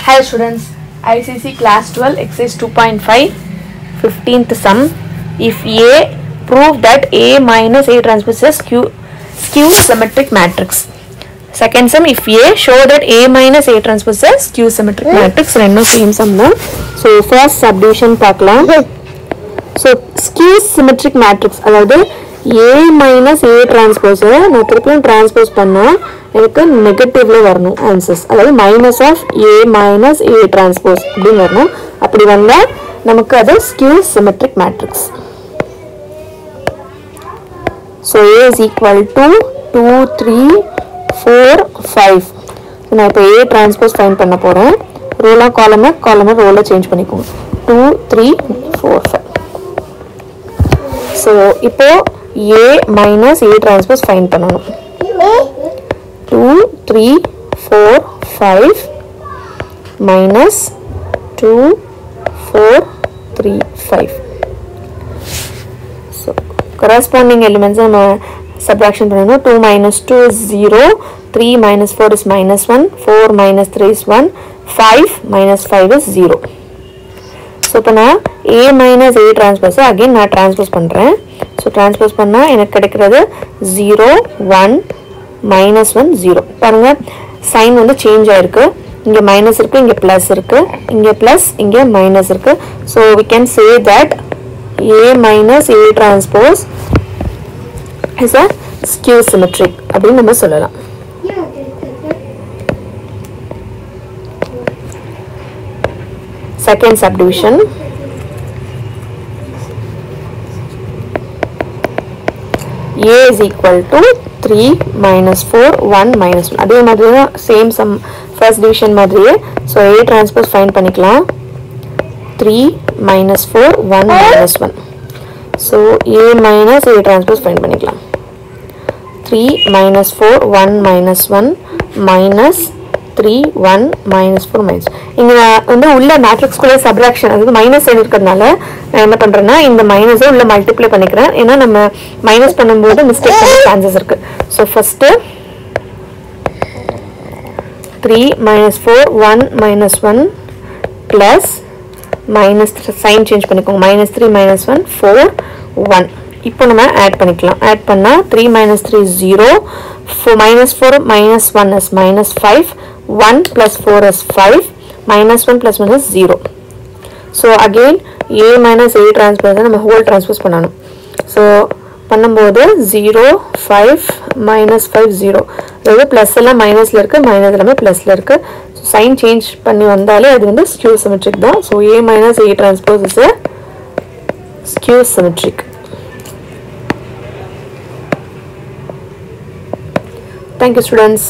Hello students, ICC class 12 exercise 2.5 15th sum. If A, prove that A minus A transpose is skew symmetric matrix. Second sum, if A, show that A minus A transpose is skew symmetric matrix. ரெண்டும் same sum தான். So first subdivision பார்க்கலாம். So skew symmetric matrix அதாவது A minus A transpose நான் திருப்பியும் transpose பண்ணா எனக்கு நெகட்டிவ்ல வரணும் answers, அதாவது minus of A minus A transpose அப்படின்னு வரணும். அப்படி வந்தா நமக்கு அது skew symmetric matrix. So A is equal to 2, 3, 4, 5. நான் இப்போ A transpose find பண்ண போறேன். ரோல காலம ரோல சேஞ்ச் பண்ணிக்கோங்க. 2, 3, 4, 5. So இப்போ A minus A transpose find பண்ணணும். 2, 3, 4, 5 minus 2, 4, 3, 5. So corresponding elements நம்ம subtraction பண்ணணும். 2 minus 2 is 0, 3 minus 4 is minus 1, 4 minus 3 is 1, 5 minus 5 is 0. So இப்போ நான் A minus A transpose again நான் transpose பண்றேன். So transpose பண்ணா எனக்கு கிடைக்கிறது 0, 1, minus 1, 0. பாருங்க சைன் வந்து சேஞ்ச் ஆயிருக்கு. இங்க மைனஸ் இருக்கு, இங்க பிளஸ் இருக்கு, இங்க பிளஸ், இங்க மைனஸ் இருக்கு. So we can say that A minus A transpose is a skew symmetric அப்படின்னு நம்ம சொல்லலாம். Second subdivision. A is equal to 3 minus 4, 1 minus 1. அதே மாதிரி தான் சேம் சம் ஃபர்ஸ்ட் டிவிஷன் மாதிரியே. ஸோ A transpose ஃபைண்ட் பண்ணிக்கலாம். 3 minus 4, 1 minus 1. So A minus A transpose find பண்ணிக்கலாம். 3 minus 4, 1 minus 1 minus 3, 1 minus 4 minus. இங்க வந்து உள்ள மேட்ரிக்ஸ் குள்ள சப்ட்ராக்ஷன், அதாவது மைனஸ் சைன் இருக்கிறதுனால நான் என்ன பண்றேன்னா இந்த மைனஸை உள்ள மல்டிப்ளை பண்ணிக்கிறேன். ஏன்னா நம்ம மைனஸ் பண்ணும்போது மிஸ்டேக் பண்ண சான்சஸ் இருக்கு. So first 3 minus 4, 1 minus 1 plus minus sign change பண்ணிக்கோங்க. minus 3 minus 1, 4, 1. இப்போ நம்ம ஆட் பண்ணிக்கலாம். ஆட் பண்ணா 3 minus 3 is 0, minus 4 minus 1 is minus 5, 1 plus 4 is 5, minus 1 plus 1 is 0. So again A minus A transpose நம்ம whole transpose பண்ணணும். So பண்ணும்போது 0, 5, minus 5, 0. அதாவது plus எல்லாம் மைனஸ்ல இருக்கு, மைனஸ் எல்லாமே பிளஸ்ல இருக்கு. ஸோ சைன் சேஞ்ச் பண்ணி வந்தாலே அது வந்து skew symmetric தான். So A minus A transpose is a skew symmetric. Thank you students.